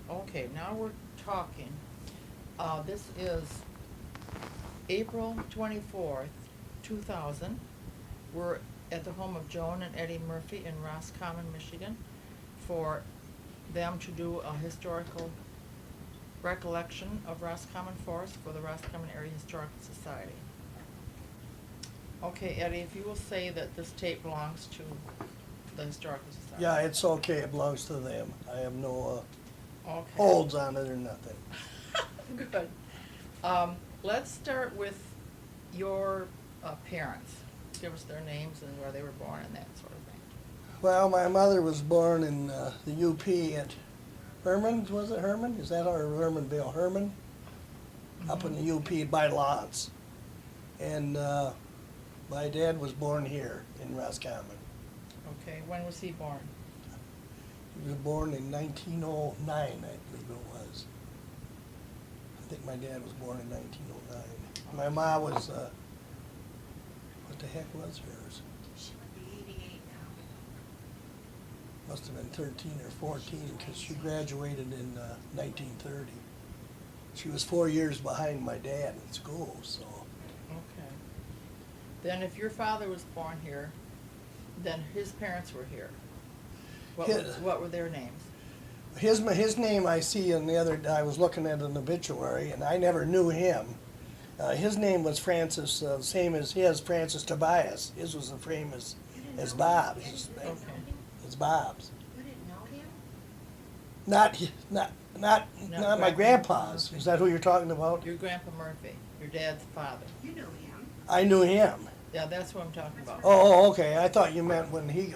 Okay, now we're talking. This is April 24th, 2000. We're at the home of Joan and Eddie Murphy in Roscommon, Michigan, for them to do a historical recollection of Roscommon Forest for the Roscommon Area Historical Society. Okay, Eddie, if you will say that this tape belongs to the Historical Society. Yeah, it's okay, it belongs to them. I have no Okay. holds on it or nothing. Good. Let's start with your parents. Give us their names and where they were born and that sort of thing. Well, my mother was born in the UP at Herman, was it Herman? Is that our Hermanville? Herman? Up in the UP by Lance. And my dad was born here in Roscommon. Okay, when was he born? He was born in 1909, I believe it was. I think my dad was born in 1909. My mom was, what the heck was hers? She would be 88 now. Must have been 13 or 14 because she graduated in 1930. She was 4 years behind my dad in school, so. Okay. Then if your father was born here, then his parents were here. What were their names? His name I see in the other, I was looking at an obituary and I never knew him. His name was Francis, same as his, Francis Tobias. His was the same as Bob's. Okay. It's Bob's. You didn't know him? Not my grandpa's. Is that who you're talking about? Your Grandpa Murphy, your dad's father. You knew him. I knew him. Yeah, that's what I'm talking about. Oh, okay. I thought you meant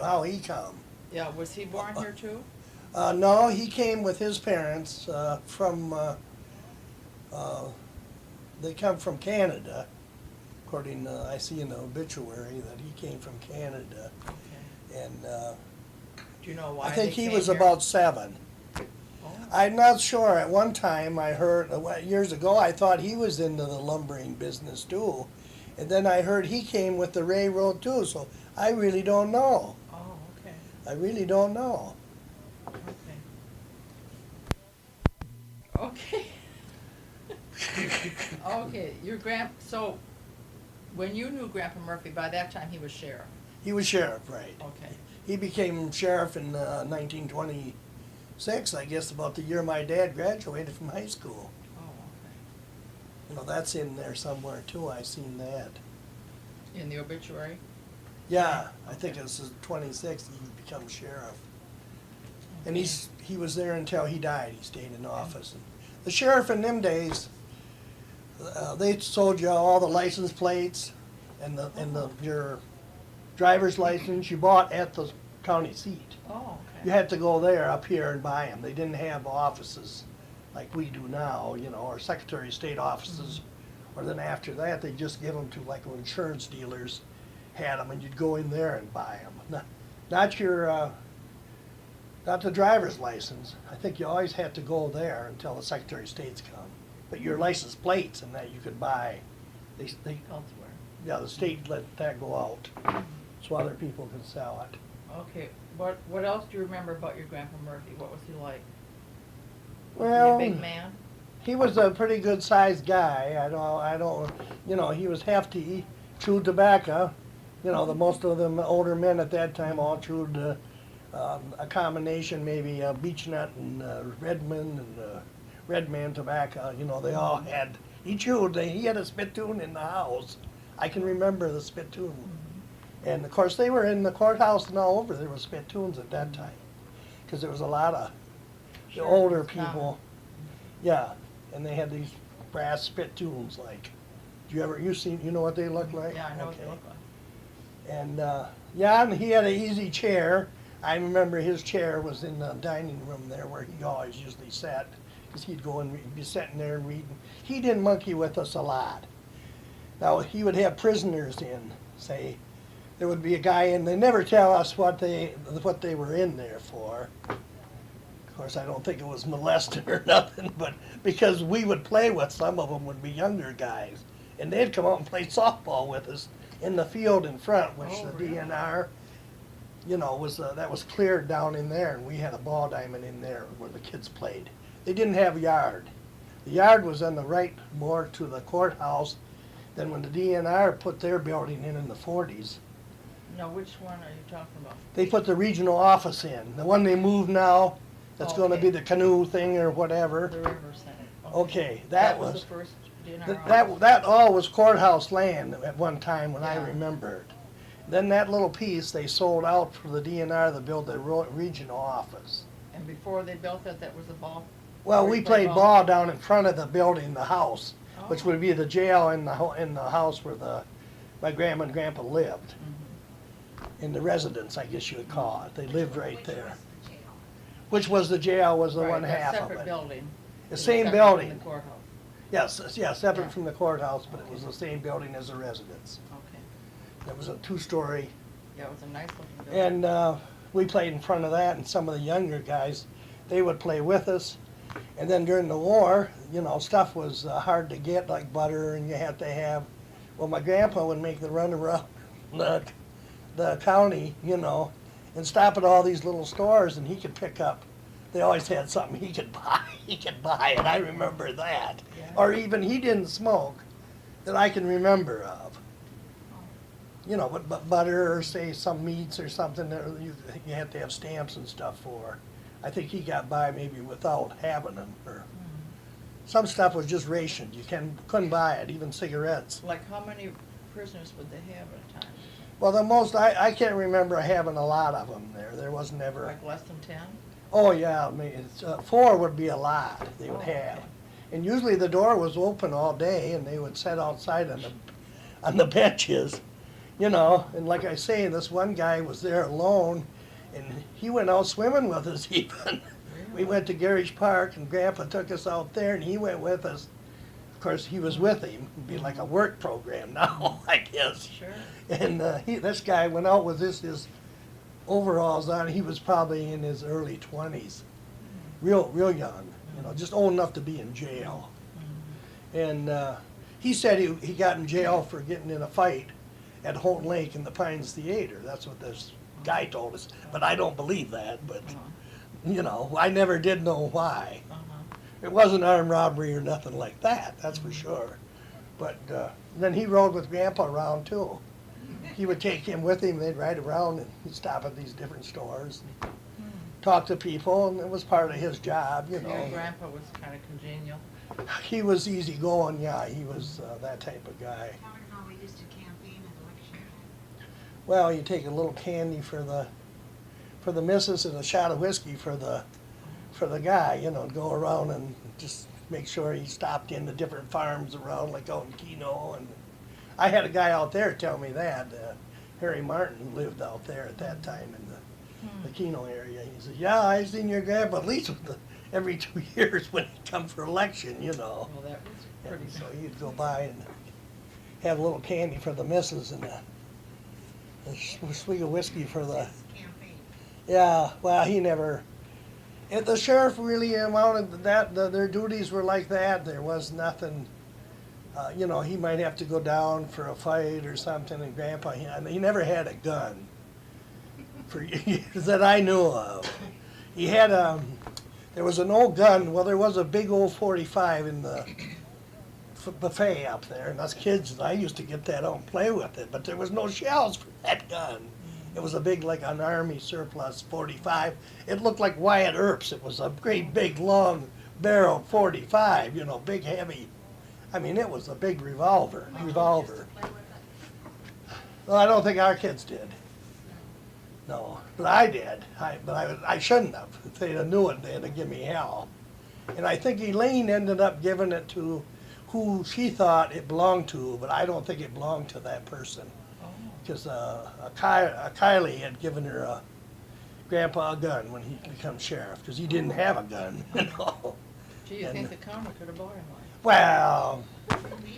how he come. Yeah, was he born here too? No, he came with his parents from. They come from Canada, according I see in the obituary that he came from Canada, Okay. and Do you know why I think they he came was here? about 7. Oh. I'm not sure. At one time, I heard years ago, I thought he was into the lumbering business too, and then I heard he came with the railroad too. So I really don't know. Oh, okay. I really don't know. Okay. Okay. Okay, so when you knew Grandpa Murphy, by that time he was sheriff. He was sheriff, right? Okay. He became sheriff in 1926, I guess, about the year my dad graduated from high school. Oh, okay. You know, that's in there somewhere too. I seen that. In the obituary? Yeah, I think it was 26 he become sheriff. And Okay. he was there until he died. He stayed in office. And the sheriff in them days, they sold you all the license plates and your driver's license you bought at the county seat. Oh, okay. You had to go there up here and buy them. They didn't have offices like we do now, you know, or Secretary of State offices. Or then after that, they just give them to like insurance dealers had them, and you'd go in there and buy them. Not your, not the driver's license. I think you always had to go there until the Secretary of State's come. But your license plates and that you could buy, they Elsewhere. yeah, the state let that go out so other people could sell it. Okay, what else do you remember about your Grandpa Murphy? What was he like? Well, Was he a big man? he was a pretty good sized guy. I don't, you know, he was hefty, chewed tobacco. You know, the most of them older men at that time all chewed a combination, maybe beech nut and Redmond and Red Man tobacco. You know, they all had. He chewed. He had a spittoon in the house. I can remember the spittoon. And of course, they were in the courthouse and all over. There were spittoons at that time, because there was a lot of the older people. Yeah, and they had these brass spittoons. Like, you know what they look like? Yeah, I know what they look like. And yeah, and he had an easy chair. I remember his chair was in the dining room there where he always usually sat, because he'd go and be sitting there and reading. He didn't monkey with us a lot. Now, he would have prisoners in, say, there would be a guy in, they never tell us what they were in there for. Of course, I don't think it was molesting or nothing, but because we would play with, some of them would be younger guys, and they'd come out and play softball with us in the field in front, which Oh, the really? DNR, you know, that was cleared down in there, and we had a ball diamond in there where the kids played. they didn't have a yard. The yard was on the right more to the courthouse than when the DNR put their building in the 40s. No, which one are you talking about? They put the regional office in. The one they moved now, that's gonna be Okay. the canoe thing or whatever. The River Center. Okay, that was, the first DNR that, office. that all was courthouse land at one time when I Yeah. remembered. Then that little piece they sold out for the DNR to build the regional office. And before they built that, that was a ball? Well, Where we you play played ball down in front of the building, the house, which Oh. would be the jail in the house where my grandma and grandpa lived. Mhm. In the residence, I guess you would call it. They lived right Which there. was the jail. Which was the jail, was the Right, one that half of separate it. building. The It's same separate from building. the courthouse. Yes, yeah, separate Yeah. from the courthouse, but it was the same building as the residence. Okay. It was a two-story. Yeah, it was a nice looking building. And we played in front of that, and some of the younger guys, they would play with us. And then during the war, stuff was hard to get, like butter, and you had to have, well, my grandpa would make the run around the county, and stop at all these little stores, and he could pick up, they always had something he could buy. He could buy it, I remember that. Yeah. Or even, he didn't smoke, that I can remember of. But butter, or say some meats or something that you had to have stamps and stuff for. I think he got by maybe without having them, or some stuff was just rationed. You couldn't buy it, even cigarettes. Like how many prisoners would they have at a time? Well, the most, I can't remember having a lot of them there. There was never, Like less than 10? oh yeah, I mean, it's, 4 would be a lot they would Oh, have. okay. And usually the door was open all day, and they would sit outside on the benches, and like I say, this one guy was there alone, and he went out swimming with us even. We went to Garrish Park, and Grandpa took us out there, and he went with us. Of course, he was with him. It'd be like a work program now, I guess. Sure. And this guy went out with his overalls on. He was probably in his early 20s, real young, just old enough to be in jail. And he said he got in jail for getting in a fight at Houghton Lake in the Pines Theater. That's what this guy told us. But I don't believe that. But I never did know why. It wasn't armed robbery or nothing like that. That's for sure. But then he rode with Grandpa around too. He would take him with him. They'd ride around, and he'd stop at these different stores, and talk to people, and it was part of his job, Your grandpa was kind of congenial. He was easygoing, yeah. He was that type of guy. Tell her how we used to campaign at election time. Well, you take a little candy for the missus and a shot of whiskey for the guy, and go around and just make sure he stopped in the different farms around, like out in Keno. And I had a guy out there tell me that. Harry Martin lived out there at that time in the Keno area. He said, "Yeah, I seen your grandpa at least every 2 years when he'd come for election, Well, that was pretty And so he'd go by and have a little candy for the missus and a swig of whiskey for the, Campaign. yeah, well, he never, if the sheriff really amounted that, their duties were like that. There was nothing, he might have to go down for a fight or something, and Grandpa, he never had a gun for years that I knew of. He had, there was an old gun, well, there was a big old 45 in the buffet up there, and us kids, I used to get that out and play with it, but there was no shells for that gun. It was a big, like an Army surplus 45. It looked like Wyatt Earp's. It was a great big long barrel 45, big heavy. I mean, it was a big revolver. Play with it. Well, I don't think our kids did. No, but I did. I shouldn't have. If they'd have knew it, they'd have given me hell. And I think Elaine ended up giving it to who she thought it belonged to, but I don't think it belonged to that person. Because Kylie had given her grandpa a gun when he became sheriff, because he didn't have a gun, Gee, you think the county could have bought him one? Well,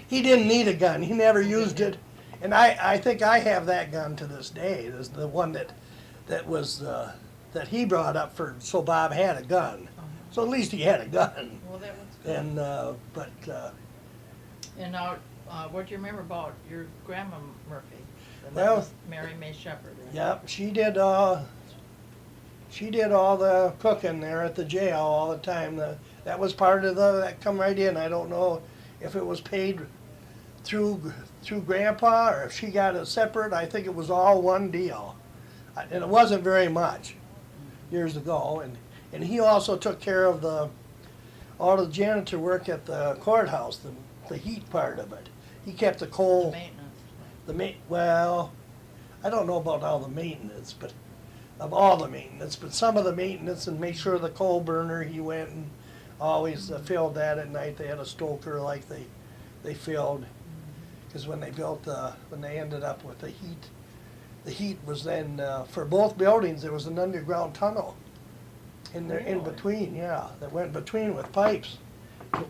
he didn't need a gun. He never used it. And I think I have that gun to this day. There's the one that was that he brought up for, so Bob had a gun. So at least he had a gun. Well, that was good. And And now, what do you remember about your grandma Murphy? And Well, that was Mary May Shepherd, right? yep, she did all the cooking there at the jail all the time. That was part of that come right in. I don't know if it was paid through Grandpa or if she got it separate. I think it was all one deal. And it wasn't very much years ago. And he also took care of all the janitor work at the courthouse, the heat part of it. He kept the The coal, maintenance. well, I don't know about all the maintenance, but of all the maintenance, but some of the maintenance, and make sure the coal burner, he went and always filled that at night. They had a stoker like they filled, because when they built, when they ended up with the heat was then, for both buildings, there was an underground tunnel in there, in Really? between, yeah, that went between with pipes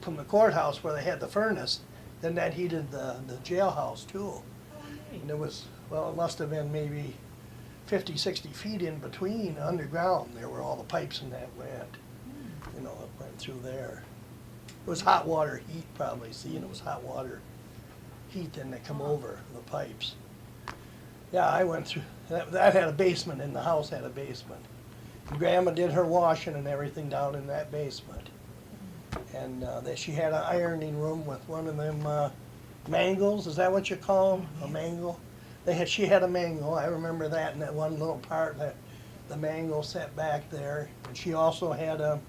from the courthouse where they had the furnace. Then that heated the jailhouse too. Oh, neat. And it was, well, it must have been maybe 50, 60 feet in between underground. There were all the pipes and that went, you know, it went through there. It was hot water heat probably, see, and it was hot water heat then that come over the pipes. Yeah, I went through, that had a basement, in the house had a basement. And Grandma did her washing and everything down in that basement. And she had an ironing room with one of them mangles, is that what you call them, a mangle? She had a mangle, I remember that in that one little part, that the mangle sat back there. And she also had a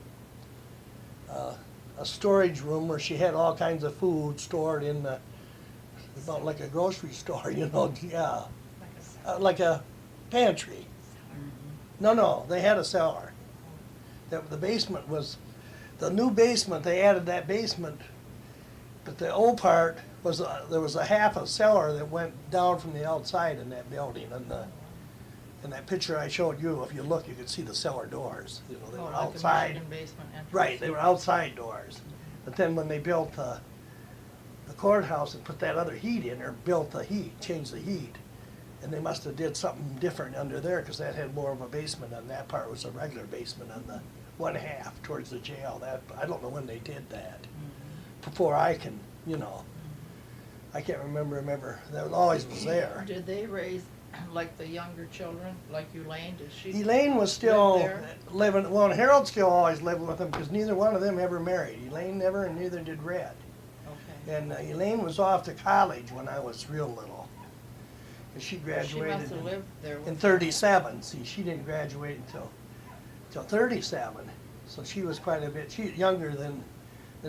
storage room where she had all kinds of food stored in about like a grocery store, you know, yeah, like a pantry. No, they had a cellar. The basement was, the new basement, they added that basement, but the old part was, there was a half a cellar that went down from the outside in that building. And in that picture I showed you, if you look, you could see the cellar doors. You know, they Oh, were like the outside. Michigan basement entrance. Right, they were outside doors. But then when they built the courthouse and put that other heat in there, built the heat, changed the heat, and they must have did something different under there, because that had more of a basement, and that part was a regular basement on the one half towards the jail. That, I don't know when they did that. Before I can, you know, I can't remember, that always was there. Did they raise, like, the younger children, like Elaine, did she? Elaine was still live there? living, well, and Harold still always living with them, because neither one of them ever married. Elaine never, and neither did Red. Okay. And Elaine was off to college when I was real little. And she She graduated must have lived there. in 37. See, she didn't graduate until 37. So she was quite a bit, younger than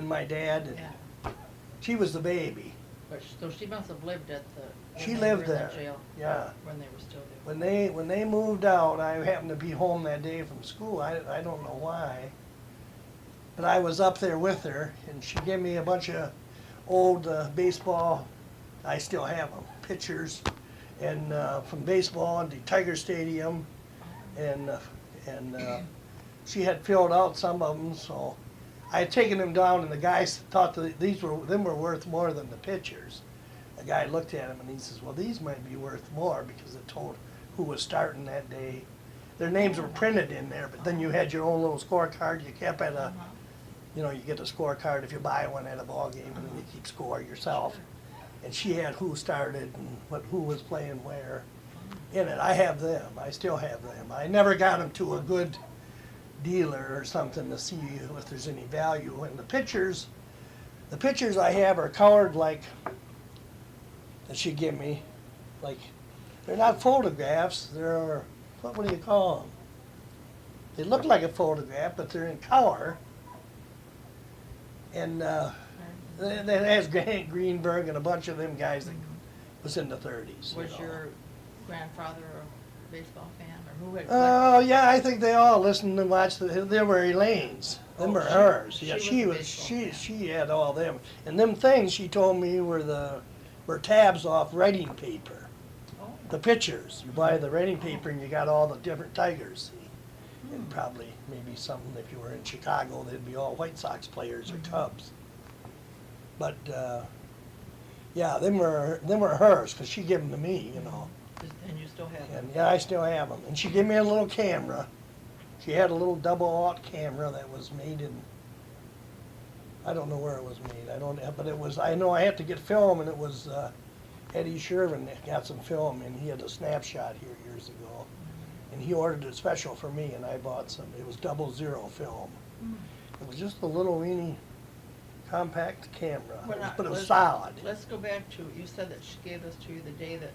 my dad. And Yeah, she was the baby. but, so she must have lived at the. when She they lived were in the there, jail, yeah. When they were still there. When they moved out, I happened to be home that day from school. I don't know why. But I was up there with her, and she gave me a bunch of old baseball, I still have them, pictures, and from baseball and the Tiger Stadium, and she had filled out some of them, so I had taken them down, and the guys thought that them were worth more than the pictures. The guy looked at them and he says, well, these might be worth more, because it told who was starting that day. Their names were printed in there, but then you had your own little scorecard. You kept at a, you know, you get a scorecard if you buy one at a ball game, and then you keep score yourself. And she had who started and who was playing where in it. I have them. I still have them. I never got them to a good dealer or something to see if there's any value. And the pictures I have are colored like, that she give me, like, they're not photographs, they're, what do you call them? They look like a photograph, but they're in color. And that has Hank Greenberg and a bunch of them guys that was in the 30s. Was you know. your grandfather a baseball fan, or who had? Oh, yeah, I think they all listened and watched. They were Elaine's. Them Oh, were she- hers. she Yeah, was she a was. baseball She had all them. And them things she told me were tabs off writing paper. Oh. The pictures. You buy the writing paper and you got all the different Tigers. See? And probably maybe something if you were in Chicago, they'd be all White Sox players or Cubs. But yeah, them were hers, because she gave them to me, you know. And you still have them? And yeah, I still have them. And she gave me a little camera. She had a little double-aught camera that was made in, I don't know where it was made. But it was, I know I had to get film, and it was Eddie Shervin that got some film, and he had a snapshot here years ago. And he ordered it special for me, and I bought some. It was 00 film. It was just a little weeny compact camera, Well, now, but it was let's- solid. Let's go back to, you said that she gave this to you the day that.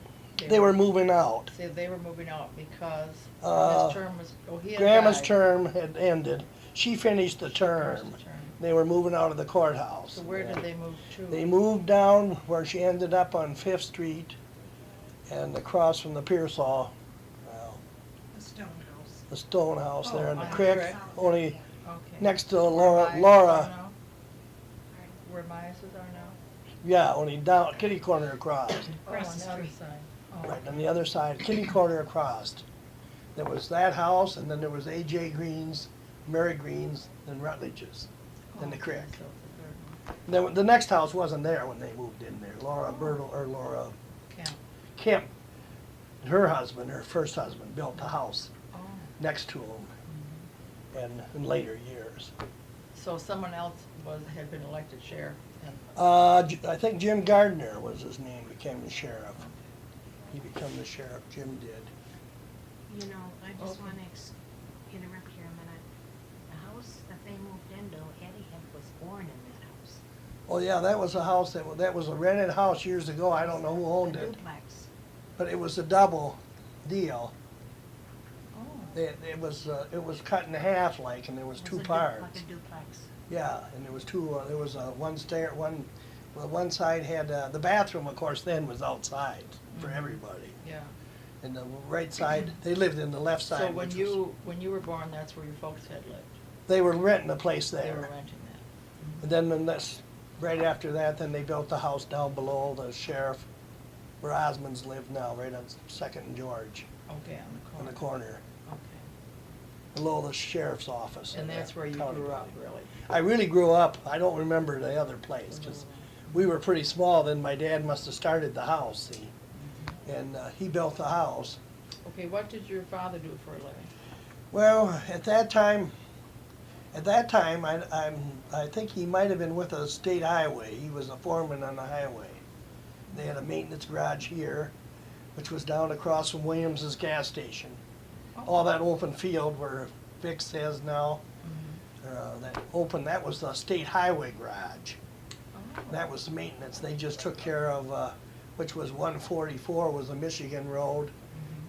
They were moving out. Say they were moving out because Uh, his term was, oh, he had Grandma's died. term had ended. She finished the Finished term. the term. They were moving out of the courthouse. So where did they move to? They moved down where she ended up on Fifth Street and across from the Pearsall, well, The stone house. the stone house there Oh, in the on the creek, creek. only Okay. next to Where Laura, Myers are Laura, now? Where Myers are now? yeah, only down, kitty corner across. Oh, Across on the the other street. side. Oh, Right, on the other side, kitty corner across. There was that house, and then there was A.J. Green's, Mary Green's, and Rutledge's, and the okay, creek. so it's a third one. The next house wasn't there when they moved in there. Laura Bertle, or Laura Camp. Kemp, her husband, her first husband, built the house Oh. next to him, and in later years. So someone else had been elected sheriff and. I think Jim Gardner was his name, became the sheriff. He became the sheriff, Jim did. You know, I just Okay. wanna interrupt here a minute. The house that they moved into, Eddie had was born in that house. Oh, yeah, that was a house, that was a rented house years ago, I don't know who owned A it, duplex. but it was a double deal. Oh. It was cut in half like, and there was It two a parts. Like a duplex. Yeah, and there was two, there was one stair, one side had, the bathroom, of course, then was outside for Mhm. everybody. Yeah. And the right side, they lived in the left side, So when which was, when you were born, that's where your folks had lived? they were renting a place They were there. renting that? And then right after that, then they built the house down below the sheriff, where Osmonds live now, right on Second and George, Okay, on on the the corner. corner, Okay. below the sheriff's office. And in the that's where you county grew up, building. really? I really grew up, I don't remember the other place, 'cause we were pretty small, then my dad must have started the house, see? And he built the house. Okay, what did your father do for a living? Well, at that time, I think he might have been with a state highway. He was a foreman on the highway. They had a maintenance garage here, which was down across from Williams's gas station. All that open field where Fix is now, that was the state highway garage. Oh. That was the maintenance. They just took care of, which was 144 was a Michigan road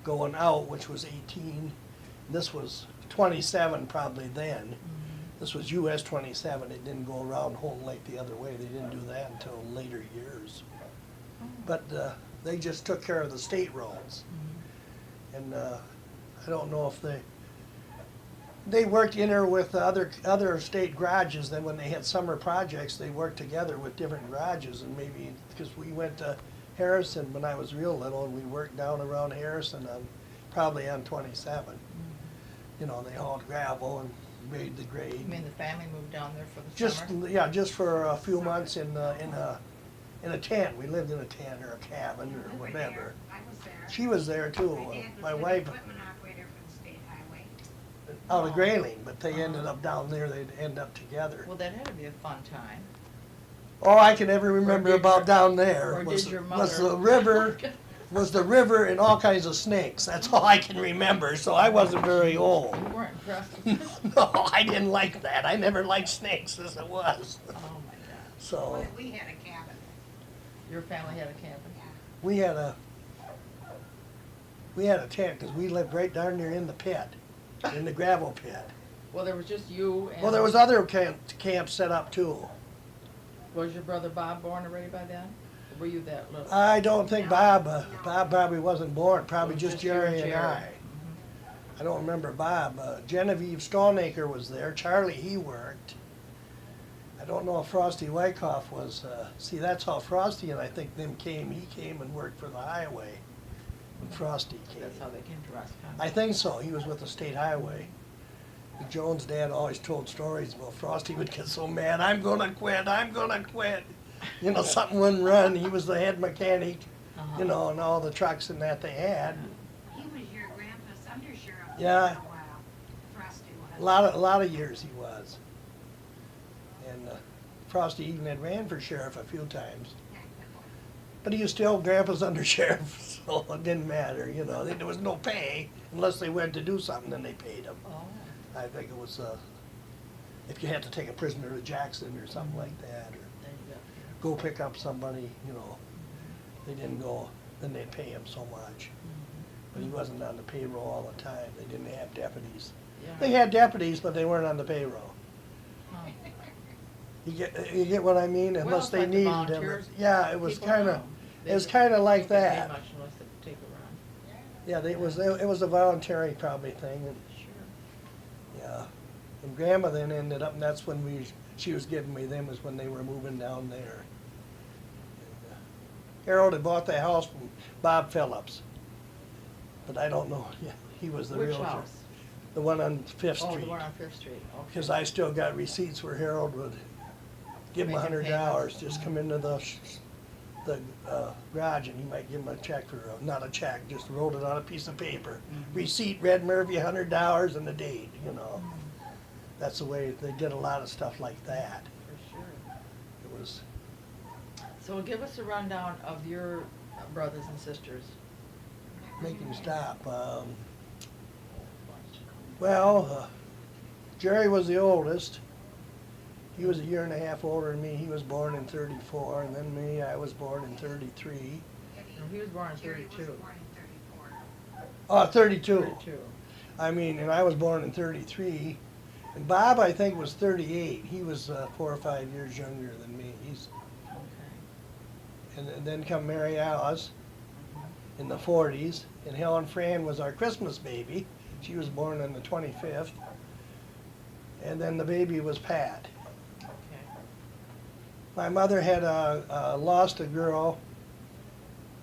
going out, which was 18. This was 27 probably then. This was US 27. It didn't go around Holton Lake the other way. They didn't do that until later years. But they just took care of the state roads. And I don't know if they worked in there with other state garages. Then when they had summer projects, they worked together with different garages, and maybe because we went to Harrison when I was real little, and we worked down around Harrison probably on 27. You know, they hauled gravel and made the grade. You mean the family moved down there for the Just summer? yeah, just for a few months in a tent. We lived in a tent or a cabin or We were whatever. there. I was there. She was there too. My dad was My the wife equipment operator for the state highway. out of Grayling, but they ended up down there. They'd end up together. Well, that had to be a fun time. All I can ever remember did about your- down there or was, did your was mother- the river, was the river and all kinds of snakes. That's all I can remember. So I wasn't very old. You weren't impressed with this? No, I didn't like that. I never liked snakes as it was. Oh, my God. So Well, we had a cabin. Your family had a cabin? Yeah. we had a tent because we lived right down there in the pit, in the gravel pit. Well, there was just you and... Well, there was other camps set up too. Was your brother Bob born already by then? Or were you that little? I don't think Bob probably wasn't born, probably It was just just you and Jerry and Jerry. I. I don't remember Bob. Genevieve Stallnaker was there. Charlie, he worked. I don't know if Frosty Wyckoff was, see, that's how Frosty and I think them came. He came and worked for the highway when Frosty came. That's how they came to Roscommon. I think so. He was with the state highway. Joan's dad always told stories about Frosty would get so mad, I'm gonna quit, I'm gonna quit. You know, something wouldn't run. He was the head mechanic, Uh-huh. you know, and all the trucks and that they had. He was your grandpa's undersheriff Yeah. for a while. Frosty was. A lot of years he was. And Frosty even had ran for sheriff a few times. But he was still Grandpa's undersheriff, so it didn't matter, you know. There was no pay unless they went to do something, then they paid him. Oh. I think it was, if you had to take a prisoner to Jackson or something like that, or Then you got, go pick up somebody, you know, they didn't go, then they'd pay him so much. But he wasn't on the payroll all the time, they didn't have deputies. yeah. They had deputies, but they weren't on the payroll. Huh. You get what I mean? Well, Unless it's they like the needed him. volunteers, Yeah, it was people kinda, know. They it was don't- kinda like don't get paid that. much unless they take a run. Yeah, it was a voluntary probably thing, and, Sure. yeah. And Grandma then ended up, and that's when she was giving me them, was when they were moving down there. And, Harold had bought that house from Bob Phillips, but I don't know, yeah, he was the Which realtor. house? The one on Fifth Oh, Street. the one on Fifth Street, okay. Because I still got receipts where Harold would give him Making $100, payments. just come into the garage and he might give him a check for, not a check, just wrote it on a piece of paper. Mhm. Receipt, Red Murphy, $100 and the date, you know. That's the way, they did a lot of stuff like that. For sure. It was, So give us a rundown of your brothers and sisters. making stop. Well, Jerry was the oldest. He was a year and a half older than me. He was born in 34, and then me, I was born in 33. No, he was born in Jerry was 32. born in 34. Oh, 32. 32. I mean, and I was born in 33. And Bob, I think, was 38. He was 4 or 5 years younger than me. Okay. And then come Mary Alice in the 40s. And Helen Fran was our Christmas baby. She was born on the 25th. And then the baby was Pat. Okay. My mother had lost a girl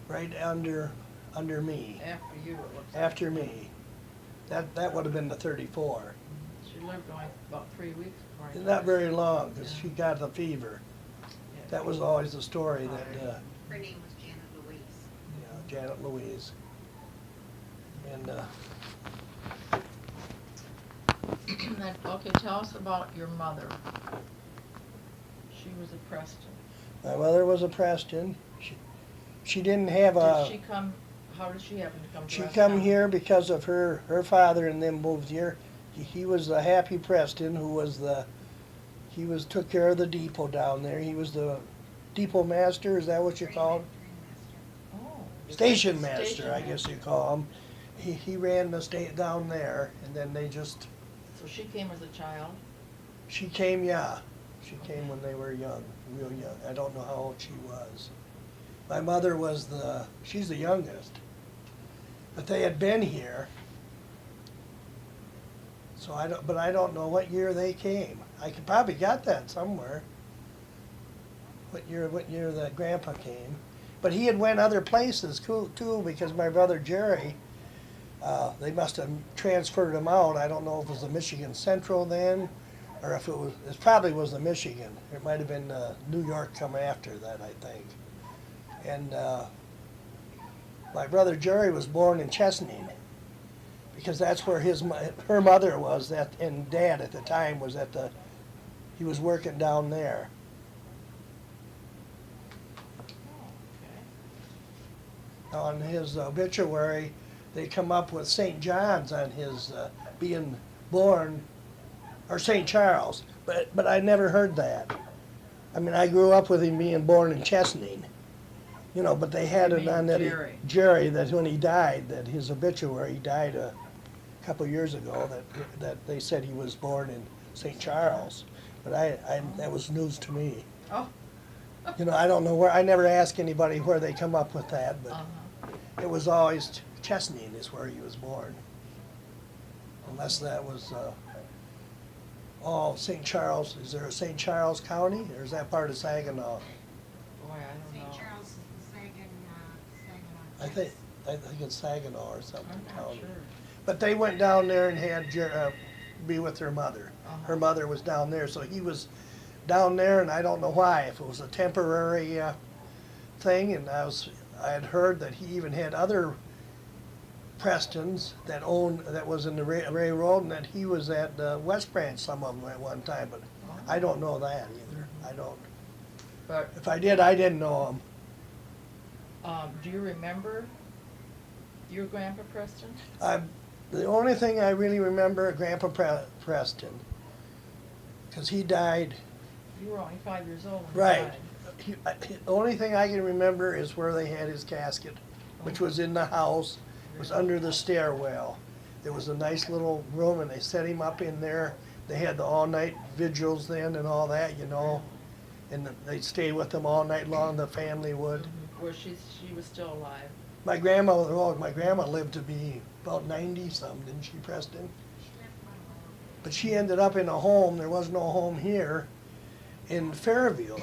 right under me, After you, it looks like. after me. That would have been the 34. She lived only about 3 weeks before I Not died. very long, because Yeah. she got the fever. Yeah. That was always the story, that, Her name was Janet Louise. Janet Louise. And, Okay, tell us about your mother. She was a Preston. my mother was a Preston. She didn't have Did she a, come, how did she happen to come to she Roscommon? come here because of her father and them moved here. He was the Happy Preston, who was took care of the depot down there. He was the depot master, is that what you call him? Oh. Station master, Station I guess you call him. He ran the state down there, and then they just, So she came as a child? she came, yeah. She came when they were young, real young. I don't know how old she was. My mother was she's the youngest. But they had been here. So but I don't know what year they came. I could probably got that somewhere. What year that Grandpa came. But he had went other places too, because my brother Jerry, they must have transferred him out. I don't know if it was the Michigan Central then, or if it probably was the Michigan. It might have been New York come after that, I think. And my brother Jerry was born in Chesaning, because that's where her mother was, and Dad at the time was he was working down there. Oh, On his obituary, they come up with St. John's on his being born, or St. Charles, but I never heard that. I mean, I grew up with him being born in Chesaning, but they had You it on mean that Jerry. Jerry, that when he died, that his obituary, he died a couple years ago, that they said he was born in St. Charles, but that was news to me. Oh. I don't know I never asked anybody where they come up with that, but Uh-huh. it was always Chesaning is where he was born. Unless that was, St. Charles, is there a St. Charles County, or is that part of Saginaw? Boy, I don't know. St. Charles is the Saginaw. I think it's Saginaw or something I'm not county. sure. But they went down there and had be with her mother. Uh-huh. Her mother was down there, so he was down there, and I don't know why, if it was a temporary thing, and I had heard that he even had other Prestons that was in the railroad, and that he was at West Branch, some of them at one time, but I don't know that either. I don't. But, If I did, I didn't know him. do you remember your Grandpa Preston? The only thing I really remember, Grandpa Preston, 'cause he died. You were only 5 years old when he Right. died. The only thing I can remember is where they had his casket, which was in the house, was under the stairwell. There was a nice little room and they set him up in there. They had the all-night vigils then and all that, you know. And they'd stay with him all night long, the family would. Where she was still alive. My grandma lived to be about 90-some, didn't she, Preston? But she ended up in a home, there was no home here, in Fairview,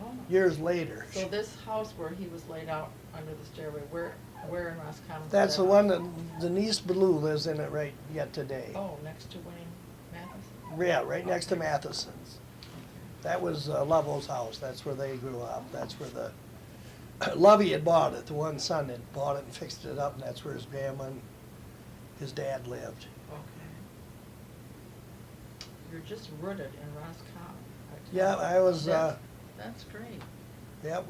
Oh. years later. So this house where he was laid out under the stairway, where in Roscommon? was That's that the house? one that Denise Blue lives in it right yet today. Oh, next to Winnie Matheson? Yeah, right next to Matheson's. That was Lovell's house, that's where they grew up, that's where Lovey had bought it, the one son had bought it and fixed it up, and that's where his grandma and his dad lived. Okay. You're just rooted in Roscommon. Yeah, I was, That's great, yeah,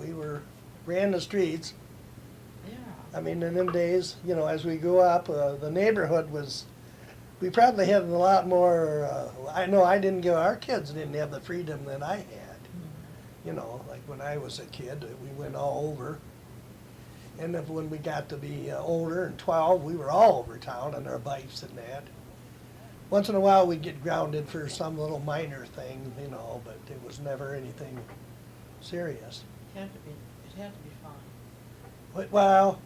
ran the streets. yeah. I mean, in them days, you know, as we grew up, the neighborhood we probably had a lot more, I know our kids didn't have the freedom that I had. You know, like when I was a kid, we went all over. And then when we got to be older and 12, we were all over town on our bikes and that. Once in a while, we'd get grounded for some little minor thing, you know, but it was never anything serious. It had to be fun. Well,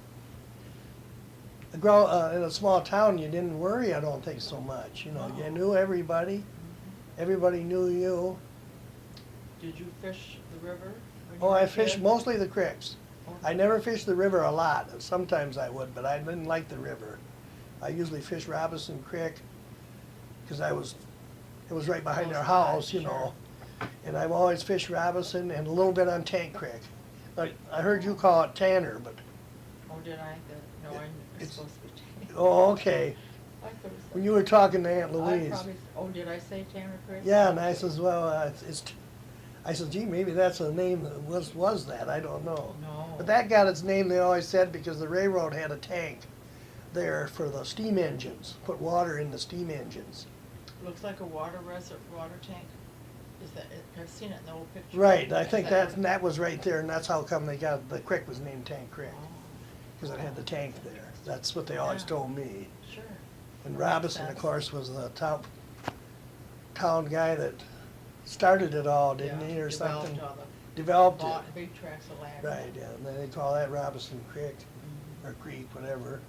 in a small town, you didn't worry, I don't think, so much. You know, you knew everybody. Everybody knew you. Did you fish the river? when you Oh, were I a fished kid? mostly the creeks. Oh. I never fished the river a lot. Sometimes I would, but I didn't like the river. I usually fished Robinson Creek because it was right behind our Close by, house, you sure. know. And I've always fished Robinson and a little bit on Tank Creek. I heard you call it Tanner, but, Oh, did I? No, I'm It's- supposed to be Tanner. oh, okay. I could've said- When you were talking to Aunt I Louise. probably, did I say Tanner Creek? Yeah, and I says, well, I said, gee, maybe that's a name that was that, I don't know. No. But that got its name, they always said, because the railroad had a tank there for the steam engines, put water in the steam engines. Looks like a water tank. Is that, I've seen it in the old picture. Right, I think Is that was right there, and that's how come the creek was named Tank Creek, Oh, because it had the tank there. That's what they always Yeah. told me. sure. And Makes Robinson, of sense. course, was the town guy that started it all, didn't Yeah, he, or developed something? all Developed Bought it. big tracts of land. Right, yeah, and then they call that Robinson Creek, Mhm. or Creek, whatever.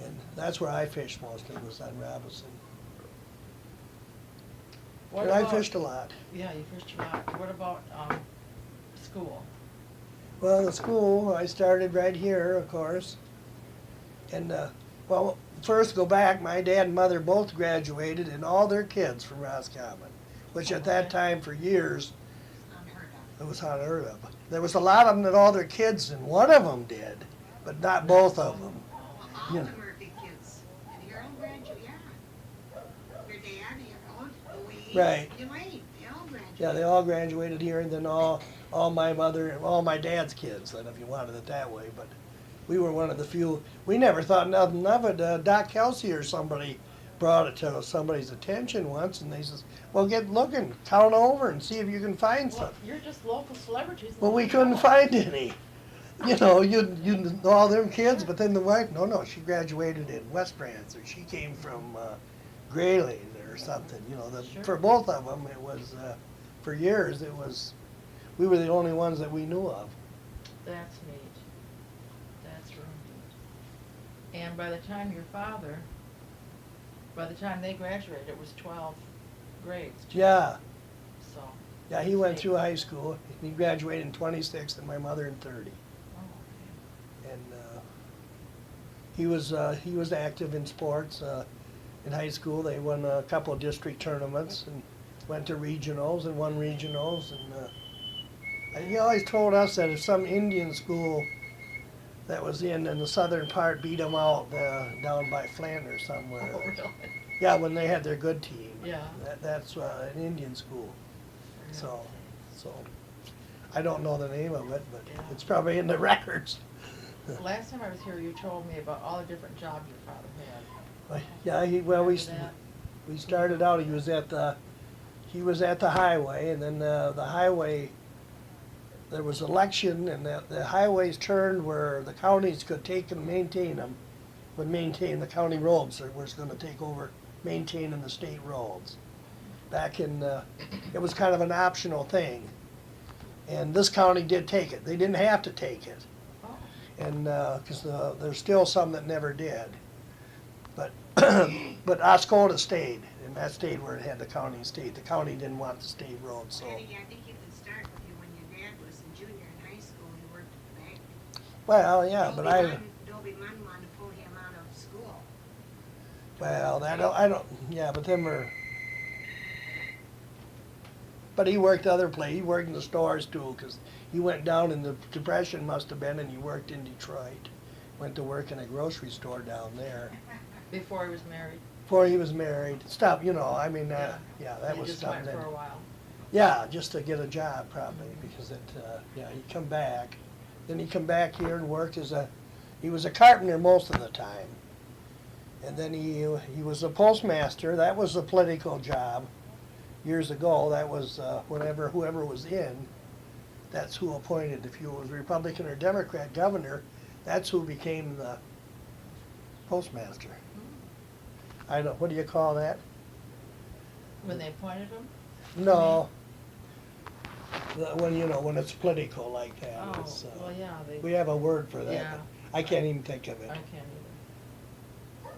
And that's where I fished mostly, was on Robinson. What And I about- fished a lot. Yeah, you fished a lot. What about, school? Well, the school, I started right here, of course. And, well, first go back, my dad and mother both graduated and all their kids from Roscommon, which at that Okay. time for years, Unheard of. it was unheard of. There was a lot of them that all their kids, and one of them did, but not both of them. All Yeah. the Murphy kids, and your own graduate, yeah. Your dad, your own, Louise, Right. Elaine, they all graduated. Yeah, they all graduated here, and then all my mother, all my dad's kids, then if you wanted it that way, but we were one of the few, we never thought nothing of it. Doc Kelsey or somebody brought it to somebody's attention once, and they says, well, get looking, count over and see if you can find Well, something. you're just local celebrities. Well, we couldn't find any. You know, you all them kids, but then the wife, no, she graduated in West Branch, or she came from Grayling or something, you know. Sure. For both of them, it was, for years, we were the only ones that we knew of. That's neat. That's real neat. And by the time they graduated, it was 12 grades. too. Yeah, So. yeah, he went through high school, he graduated in 26, and my mother in 30. Oh, okay. And he was active in sports. In high school, they won a couple of district tournaments and went to regionals and won regionals. And he always told us that if some Indian school that was in the southern part beat them out down by Flanders somewhere. Oh, really? Yeah, when they had their good team. Yeah. That's an Indian school. So I don't know the name of it, but Yeah. it's probably in the records. Last time I was here, you told me about all the different jobs your father had. Yeah, we Remember that? started out, he was at the he was at the highway, and then the highway, there was election, and the highways turned where the counties could take and maintain them, would maintain the county roads, that was gonna take over maintaining the state roads. Back in, it was kind of an optional thing. And this county did take it. They didn't have to take it. Oh, And, cause there's still some that never did. But, but Oscoda stayed, and that stayed where it had the county state. The county didn't want the state road, so. Eddie, I think you can start with you when your dad was a junior in high school, he worked at the bank. Well, yeah, but Dobie Munn wanted to pull him out of school. well, I don't, yeah, but them were, but he worked other places. He worked in the stores too, cause he went down in the Depression must have been, and he worked in Detroit. Went to work in a grocery store down there before he was married. before he was married. Stuff, I mean, Yeah. yeah, that He was just stuff went that. for a while. Yeah, just to get a job probably, because yeah, he'd come back. Then he come back here and worked he was a carpenter most of the time. And then he was a postmaster. That was a political job years ago. That was whoever was in, that's who appointed. If you was Republican or Democrat governor, that's who became the postmaster. I don't, what do you call that? When they appointed him? No. When it's political like that. Oh, It's, well, yeah, we have a word for that, Yeah. but I can't even think of it. I can't either.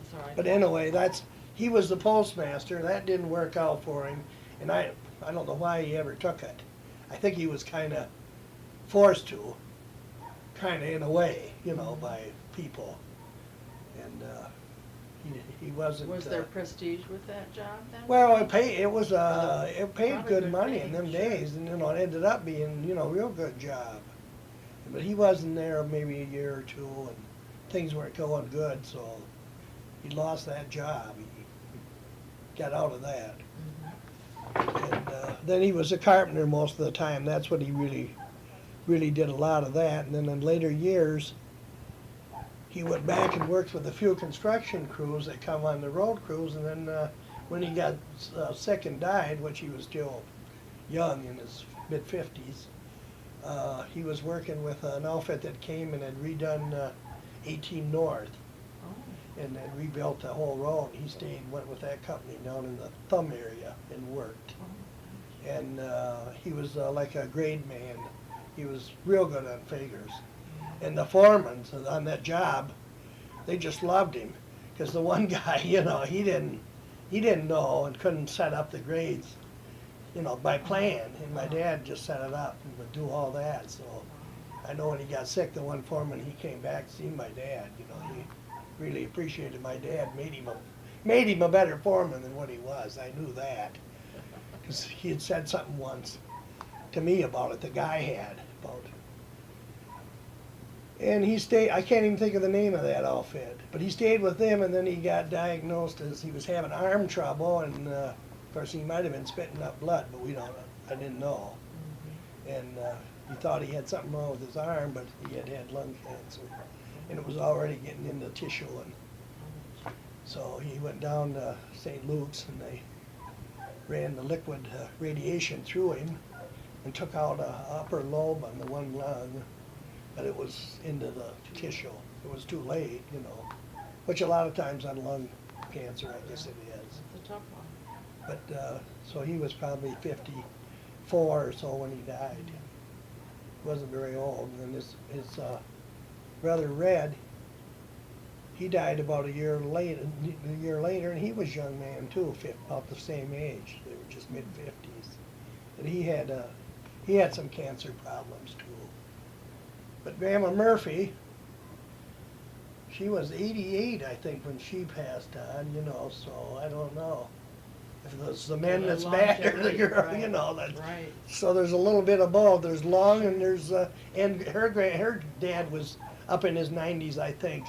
That's all right. But anyway, he was the postmaster. That didn't work out for him, and I don't know why he ever took it. I think he was kind of forced to, kind of in a way, by people, and he wasn't. Was there prestige with that job then? Well, it paid Probably good good money pay, in them sure. days, and it ended up being real good job. But he wasn't there maybe a year or two, and things weren't going good, so he lost that job. He got out of that, and then he was a carpenter most of the time. That's what he really did a lot of that. And then in later years, he went back and worked with a few construction crews that come on the road crews, and then when he got sick and died, which he was still young in his mid-50s, he was working with an outfit that came and had redone 18 North Oh, and then rebuilt the whole road. He went with that company down in the Thumb area and worked. oh. And he was like a grade man. He was real good on figures. And the foremen on that job, they just loved him, because the one guy, he didn't know and couldn't set up the grades, by plan. And my dad just set it up and would do all that. So I know when he got sick, the one foreman, he came back to see my dad. He really appreciated my dad. Made him a better foreman than what he was. I knew that, because he had said something once to me about it. The guy had about. And he stayed, I can't even think of the name of that outfit, but he stayed with them, and then he got diagnosed as he was having arm trouble, and of course he might have been spitting up blood, but I didn't know. And he thought he had something wrong with his arm, but he had lung cancer, and it was already getting into tissue, and so he went down to St. Luke's, and they ran the liquid radiation through him and took out an upper lobe on the one lung. But it was into the tissue. It was too late, which a lot of times on lung cancer, I guess it is. It's a tough one. But, so he was probably 54 or so when he died. He wasn't very old. And then his brother Red, he died about a year later, and he was a young man too, about the same age. They were just mid-50s. And he had some cancer problems too. But Grandma Murphy, she was 88, I think, when she passed on, so I don't know if it was the men that's bad or the girl, Right. that. Right. So there's a little bit of both. There's long and there's, and her dad was up in his 90s, I think.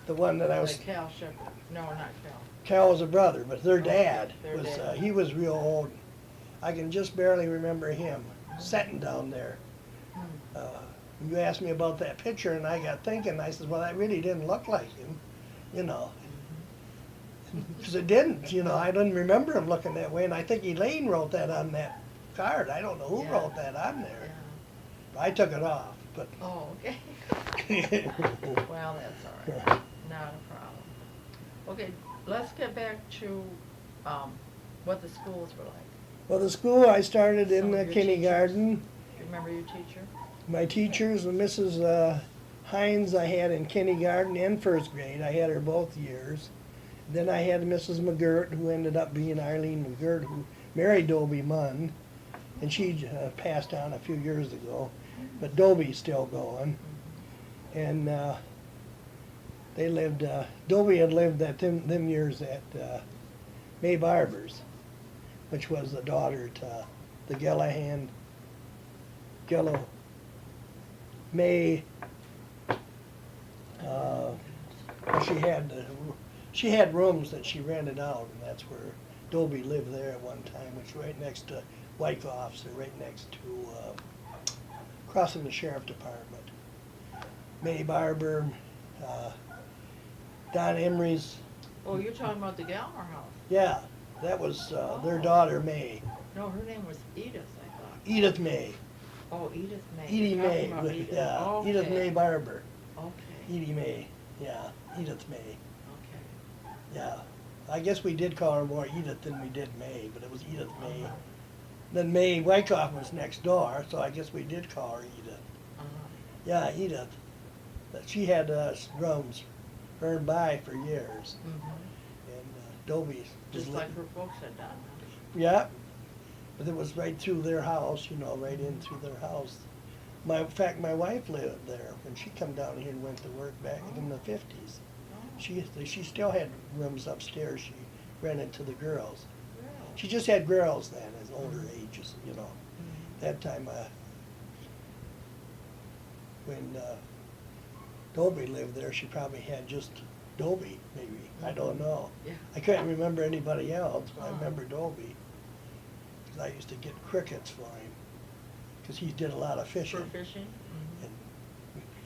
The one that I was, Like Cal Shepherd. No, not Cal. Cal was a brother, but their dad Their was, dad. he was real old. I can just barely remember him sitting down there. You asked me about that picture, and I got thinking, I said, well, that really didn't look like him, Because it didn't, you know, I didn't remember him looking that way, and I think Elaine wrote that on that card. I don't know who Yeah. wrote that on there. Yeah. I took it off, but. Oh, okay. Well, that's all right. Not a problem. Okay, let's get back to, what the schools were like. Well, the school, I started in Some the of your kindergarten. Do you remember your teacher? My teachers, Mrs. Hines, I had in kindergarten and first grade. I had her both years. Then I had Mrs. McGirt, who ended up being Eileen McGirt, who married Dobie Munn, and she passed on a few years ago. But Dobie's still going. And they lived, Dobie had lived them years at May Barber's, which was the daughter to the Gillo, May, she had rooms that she rented out, and that's where Dobie lived there at one time, which was right next to Wyckoff's, or right next to, crossing the sheriff department. May Barber, Don Emery's, Oh, you're talking about the Galmer house. yeah, that was their daughter May, No, her name was Edith, I thought. Edith May, Oh, Edith May. Edie You're May, talking about Edith. yeah, Edith Okay. May Barber, Okay, Edie May, yeah, Edith May. okay. Yeah, I guess we did call her more Edith than we did May, but it was Edith May. Uh-huh. Then May Wyckoff was next door, so I guess we did call her Edith. Uh-huh. Yeah, Edith. But she had rooms earned by for years, Mhm. and Dobie was Just like living. her folks had done. Yeah, but it was right through their house, you know, right in through their house. In fact, my wife lived there when she come down here and went to work back in the 50s. Oh, She still had rooms upstairs she rented to the girls. really? She just had girls then, as older ages, you know. Mhm. That time, when Dobie lived there, she probably had just Dobie, maybe. I don't know. Yeah. I couldn't remember anybody else, but I Oh. remember Dobie. Because I used to get crickets for him, because he did a lot of For fishing. fishing? Mhm. And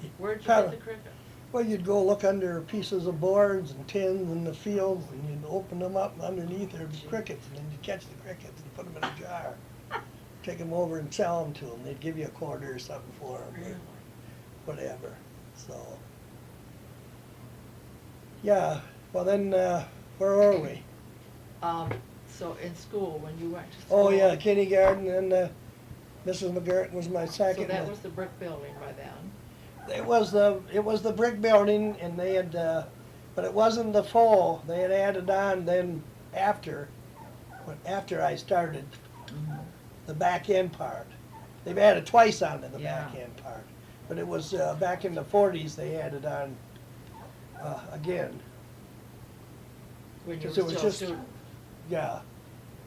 he Where'd you probably- get the cricket? Well, you'd go look under pieces of boards and tins in the fields, and you'd open them up, and underneath there'd be crickets, and then you'd catch the crickets and put them in a jar. Take them over and sell them to them. They'd give you a quarter or something for them, Really? or whatever, so. Yeah, well then, where were we? So in school, when you went to school? Oh, yeah, kindergarten, and Mrs. McGirt was my So second. that was the brick building by then? It was the brick building, and they had, but it wasn't the full. They had added on then after I started the back end part. They've added twice onto the Yeah. back end part, but it was back in the 40s they added on again. When you Because were it was still a just, student? yeah,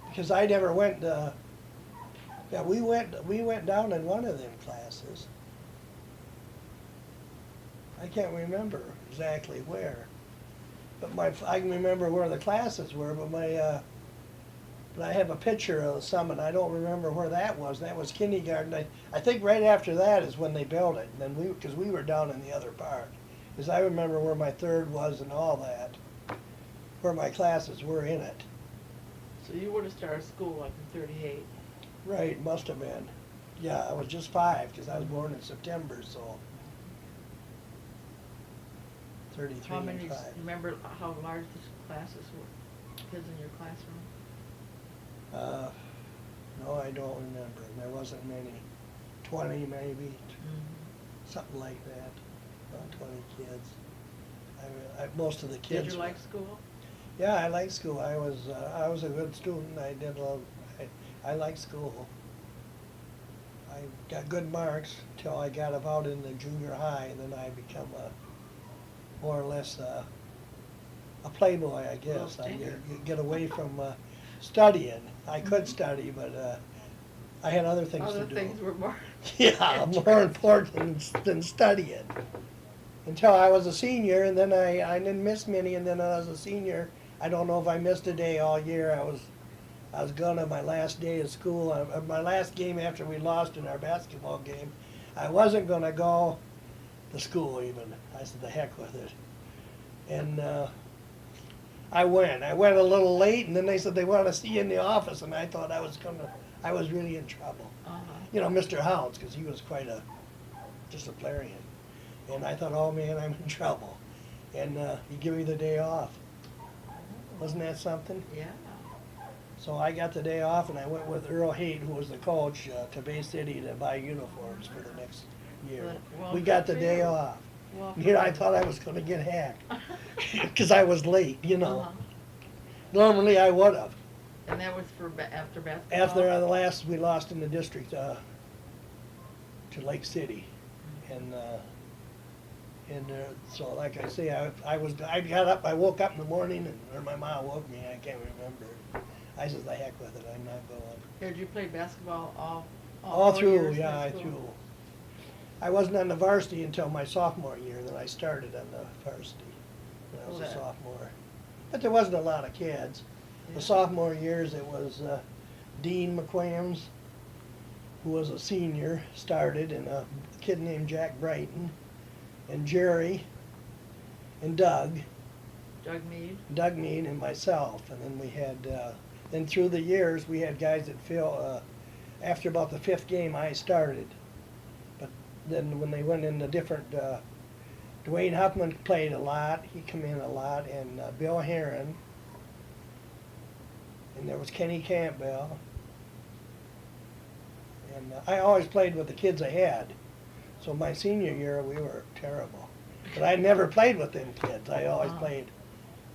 because I never went. Yeah, we went down in one of them classes. I can't remember exactly where, but I can remember where the classes were. But but I have a picture of some, and I don't remember where that was. That was kindergarten. I think right after that is when they built it. And then because we were down in the other part, because I remember where my third was and all that, where my classes were in it. So you would have started school like in 38? Right, must have been. Yeah, I was just 5 because I was born in September, so 33 How and many, 5. remember how large the classes were, kids in your classroom? No, I don't remember. There wasn't many. 20 maybe, something like that. About 20 kids. Most of the kids. Did you were- like school? Yeah, I liked school. I was a good student. I liked school. I got good marks till I got about in the junior high, and then I become more or less a playboy, I guess. I get away from studying. I could study, but I had other things to do. Other things were more. Yeah, more important than studying. Until I was a senior, and then I didn't miss many, and then when I was a senior, I don't know if I missed a day all year. I was gone on my last day of school, my last game after we lost in our basketball game. I wasn't gonna go to school even. I said, the heck with it. And I went a little late, and then they said they want to see you in the office, and I thought I was really in trouble. Uh-huh. You know, Mr. Hounds, because he was quite a disciplinarian. And I thought, oh man, I'm in trouble. And he gave me the day off. Wasn't that something? Yeah. So I got the day off, and I went with Earl Haight, who was the coach, to Bay City to buy uniforms for the next year. Well, We got the good for day you. off. Well, Here I thought I was going to get hacked because I was late, you know. Uh-huh. Normally I would have. And that was for after basketball? After the last, we lost in the district to Lake City. And so like I say, I got up, I woke up in the morning, or my mom woke me, I can't remember. I said, the heck with it, I'm not going. Did you play basketball All 4 through, years in yeah, I school? threw. I wasn't on the varsity until my sophomore year, then I started on the varsity when I was a Okay. sophomore. But there wasn't a lot of kids. Yeah. The sophomore years, it was Dean McQuams, who was a senior, started, and a kid named Jack Brighton, and Jerry, and Doug Doug Mead? Mead, and myself. And then we had, then through the years, we had guys that after about the fifth game, I started. But then when they went into different, Dwayne Huffman played a lot, he come in a lot, and Bill Heron, and there was Kenny Campbell. And I always played with the kids I had. So my senior year, we were terrible. But I never played with them kids. I always played.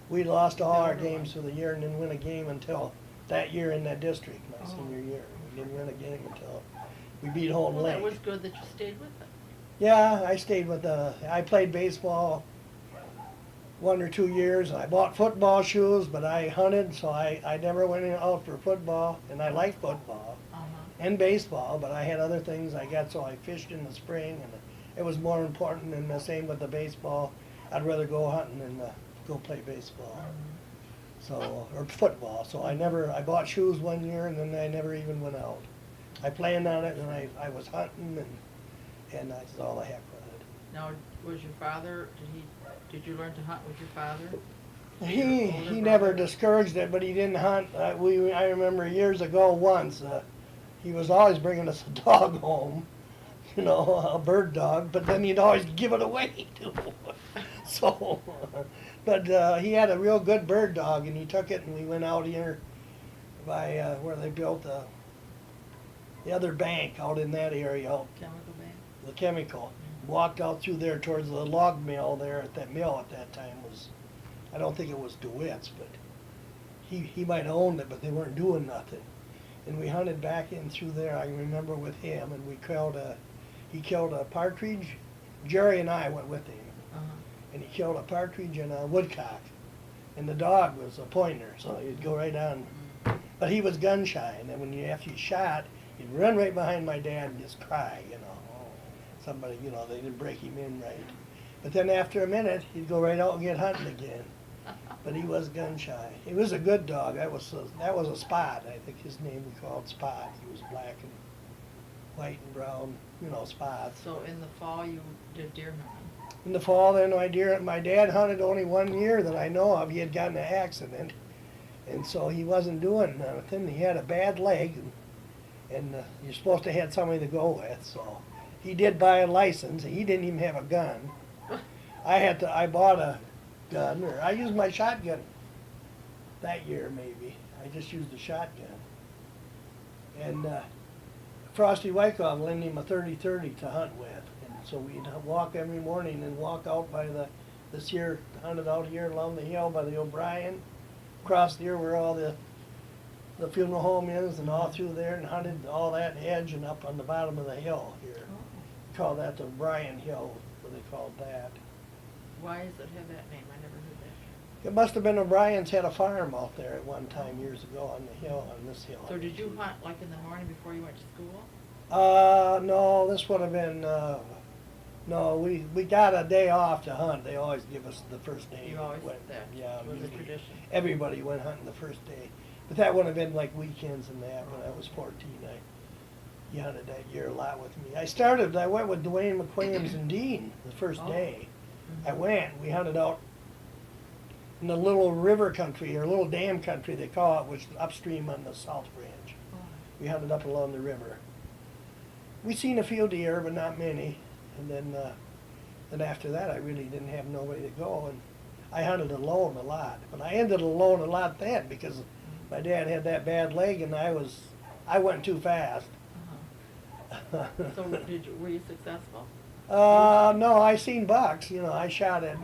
We lost all our games for the year and didn't win a game until that year in that district, my senior year. We didn't win a game until we beat Holton Well, Lake. that was good that you stayed with them. Yeah, I stayed with I played baseball 1 or 2 years. I bought football shoes, but I hunted, so I never went out for football, and I liked football Uh-huh. and baseball, but I had other things I got, so I fished in the spring, and it was more important, and the same with the baseball. I'd rather go hunting than go play baseball. So, or football, so I bought shoes 1 year, and then I never even went out. I planned on it, and I was hunting, and I said, all the heck with it. Now, was your father, did you learn to hunt with your father? He never discouraged it, but he didn't hunt. I remember years ago once, he was always bringing us a dog home, you know, a bird dog, but then he'd always give it away too. So, but he had a real good bird dog, and he took it, and we went out here by where they built the other bank out in that area, out Chemical bank? the chemical. Walked out through there towards the log mill there at that mill at that time was, I don't think it was DeWitt's, but he might have owned it, but they weren't doing nothing. And we hunted back in through there, I remember, with him, and he killed a partridge. Jerry and I went with him, Uh-huh. and he killed a partridge and a woodcock. And the dog was a pointer, so he'd go right on. But he was gun shy, and then after you shot, he'd run right behind my dad and just cry, you know. Somebody, you know, they didn't break him in right. But then after a minute, he'd go right out and get hunting again. But he was gun shy. He was a good dog. That was a Spot. I think his name we called Spot. He was black and white and brown, you know, spots. So in the fall, you did deer hunting? In the fall, then my dad hunted only 1 year that I know of. He had gotten an accident, and so he wasn't doing nothing. He had a bad leg, and you're supposed to have somebody to go with, so he did buy a license. He didn't even have a gun. I bought a gun, or I used my shotgun that year maybe. I just used a shotgun. And Frosty Wyckoff lent him a 30-30 to hunt with. And so we'd walk every morning and walk out by this year, hunted out here along the hill by the O'Brien, across here where all the funeral home is, and all through there, and hunted all that edge and up on the bottom of the hill here. Call that the O'Brien Hill, what they called that. Why does it have that name? I never heard that. It must have been O'Brien's had a farm out there at one time years ago on the hill, on this hill. So did you hunt like in the morning before you went to school? No, this would have been, no, we got a day off to hunt. They always give us the first day. You always went, did that? Yeah. Was a usually tradition? Everybody went hunting the first day. But that would have been like weekends and that. When I was 14, he hunted that year a lot with me. I went with Dwayne McQuams and Dean the first Oh. day. Mhm. I went, we hunted out in the little river country, or little dam country they call it, which is upstream on the South Branch. We hunted up along the river. We seen a few deer, but not many. And then after that, I really didn't have nobody to go, and I hunted alone a lot. But I ended alone a lot then because my dad had that bad leg, and I went too fast. So were you successful? No, I seen bucks. You know, I shot at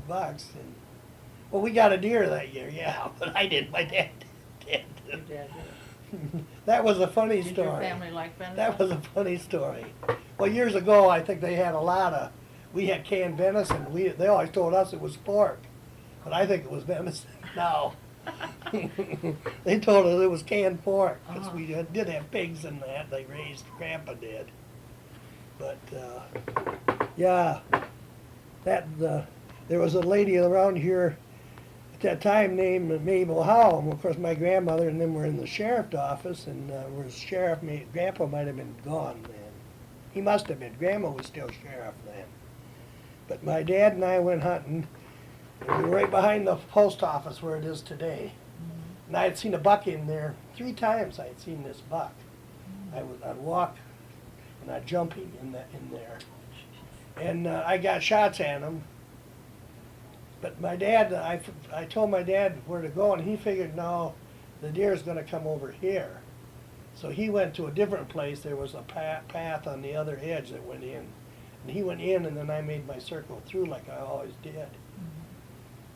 bucks. And, well, we got a deer that year, yeah, but I didn't. My dad did. Your dad did. That was a funny Did story. your family like venison? That was a funny story. Well, years ago, I think they had a lot of. We had canned venison. They always told us it was pork, but I think it was venison. No. They told us it was canned pork because we did have pigs in that they raised. Grandpa did. But yeah, there was a lady around here at that time named Mabel Howe. And of course, my grandmother and them were in the sheriff's office, and Grandpa might have been gone then. He must have been. Grandma was still sheriff then. But my dad and I went hunting. We were right behind the post office where it is today. And I had seen a buck in there 3 times. I had seen this buck. I'd walk and I'd jumping in there. And I got shots at him. But my dad, I told my dad where to go, and he figured, no, the deer's going to come over here. So he went to a different place. There was a path on the other edge that went in. And he went in, and then I made my circle through like I always did.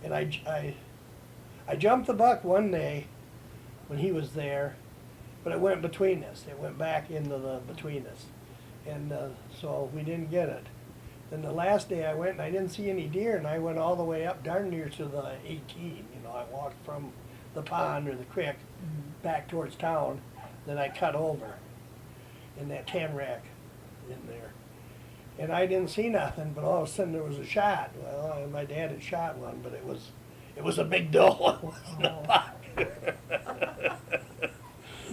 And I jumped the buck one day when he was there, but it went between us. It went back into the between us. And so we didn't get it. Then the last day I went and I didn't see any deer, and I went all the way up darn near to the 18. You know, I walked from the pond or the creek back towards town, then I cut over in that tamarack in there. And I didn't see nothing, but all of a sudden there was a shot. Well, my dad had shot one, but it was a big doe. It wasn't a buck.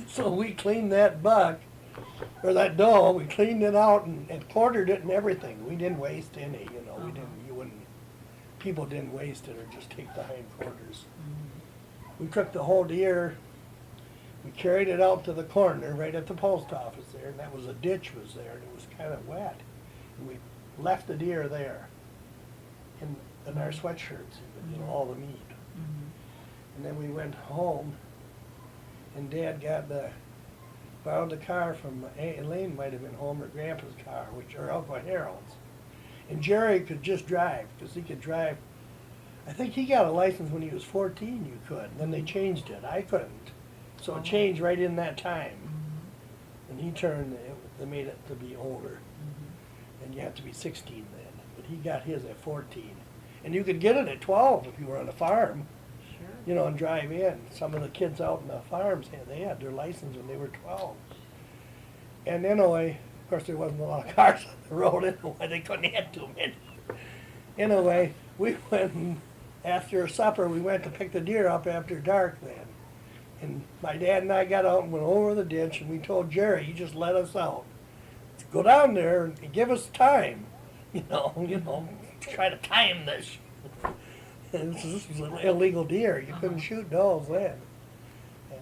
So we cleaned that buck, or that doe, we cleaned it out and quartered it and everything. We didn't waste any, you know, people didn't waste it or just take the hind quarters. We took the whole deer, we carried it out to the corner right at the post office there, and that was a ditch was there, and it was kind of wet. And we left the deer there in our sweatshirts, you know, all the meat. And then we went home, and Dad borrowed the car from Elaine, might have been home, or Grandpa's car, or Uncle Harold's. And Jerry could just drive, because he could drive. I think he got a license when he was 14, you could. Then they changed it. I couldn't. So it changed right in that time. And he they made it to be older. And you have to be 16 then. But he got his at 14. And you could get it at 12 if you were on a farm. Sure. You know, and drive in. Some of the kids out in the farms, they had their license when they were 12. And anyway, of course there wasn't a lot of cars on the road anyway. They couldn't have too many. Anyway, we went and after supper, we went to pick the deer up after dark then. And my dad and I got out and went over the ditch, and we told Jerry, he just let us out. Go down there and give us time. You know, try to time this. And this was an illegal deer. You couldn't shoot does then. And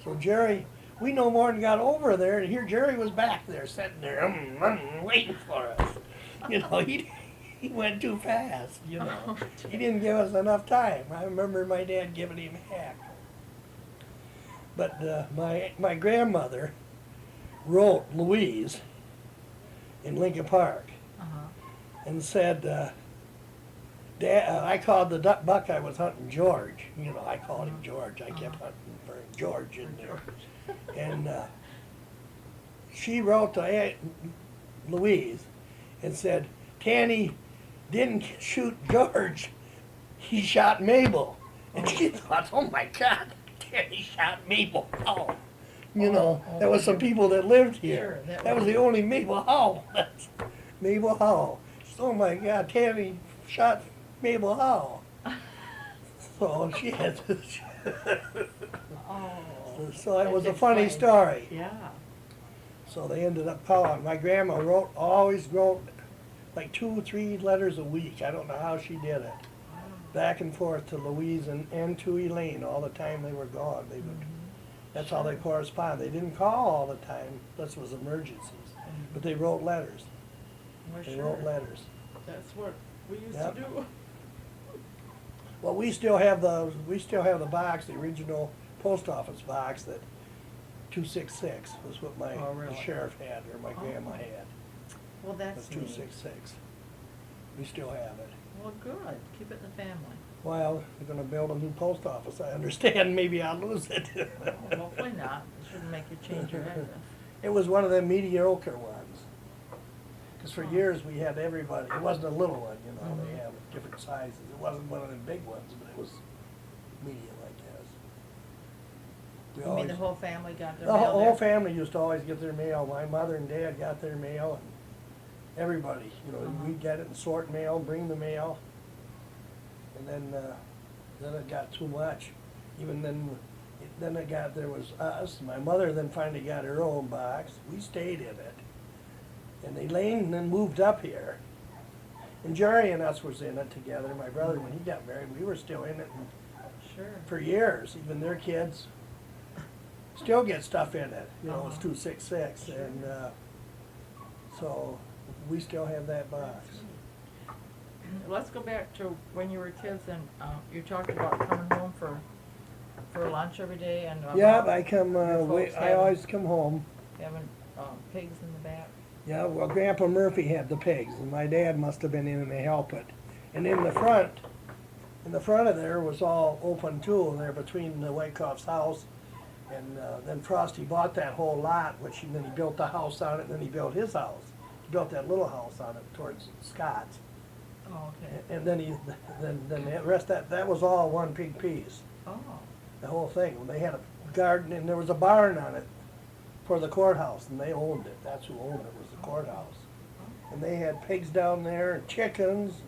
so Jerry, we no more than got over there, and here Jerry was back there, sitting there, waiting for us. You know, he went too fast, you know. He didn't give us enough time. I remember my dad giving him heck. But my grandmother wrote Louise in Lincoln Park and said, Dad, I called the buck I was hunting George. You know, I called him George. I kept hunting for George in there. And she wrote to Aunt Louise and said, Tanny didn't shoot George, he shot Mabel. And she thought, oh my God, Tanny shot Mabel. Oh. You know, there was some people that lived here. Sure, that was the only Mabel Howell. That's Mabel Howell. Oh my God, Tammy shot Mabel Howell. So she had to. So it was a funny story. Yeah. So they ended up calling. My grandma always wrote like 2 or 3 letters a week. I don't know how she did it. back and forth to Louise and to Elaine all the time they were gone. They would, that's how they corresponded. They didn't call all the time, this was emergencies, but they wrote letters. Well, They sure. wrote letters. That's what we used Yep. to do. Well, we still have the box, the original post office box that 266 was what my Oh, really? the sheriff had, or my Oh. grandma had. Well, It that's was neat. 266. We still have it. Well, good. Keep it in the family. Well, they're gonna build a new post office, I understand, maybe I'll lose it. Well, hopefully not. It shouldn't make you change your address. It was one of them mediocre ones. Cause for Oh. years we had everybody, it wasn't a little one, you know, they Mhm. have different sizes. It wasn't one of them big ones, but it was medium, I guess. We You mean always- the whole family got their The mail whole there? family used to always get their mail. My mother and dad got their mail, and everybody, you know, Uh-huh. we'd get it and sort mail, bring the mail. And then it got too much. Even then there was us. My mother then finally got her own box. We stayed in it. And Elaine then moved up here. And Jerry and us was in it together. My brother, when he got married, we were still in it Sure. for years. Even their kids still get stuff in it. You know, it's Uh-huh. 266, Sure. and so we still have that box. Let's go back to when you were kids and you talked about coming home for lunch every day and Yeah, I come. your folks I having- always come home. having pigs in the back. Yeah, well, Grandpa Murphy had the pigs, and my dad must have been in to help it. And in the front of there was all open too, there between the Wyckoff's house, and then Frosty bought that whole lot, and then he built the house on it, and then he built his house. He built that little house on it towards Scott's, Oh, okay. and then the rest that was all one big piece, Oh, the whole thing. They had a garden, and there was a barn on it for the courthouse, and they owned it. That's who owned it, was the courthouse. And they had pigs down there and chickens.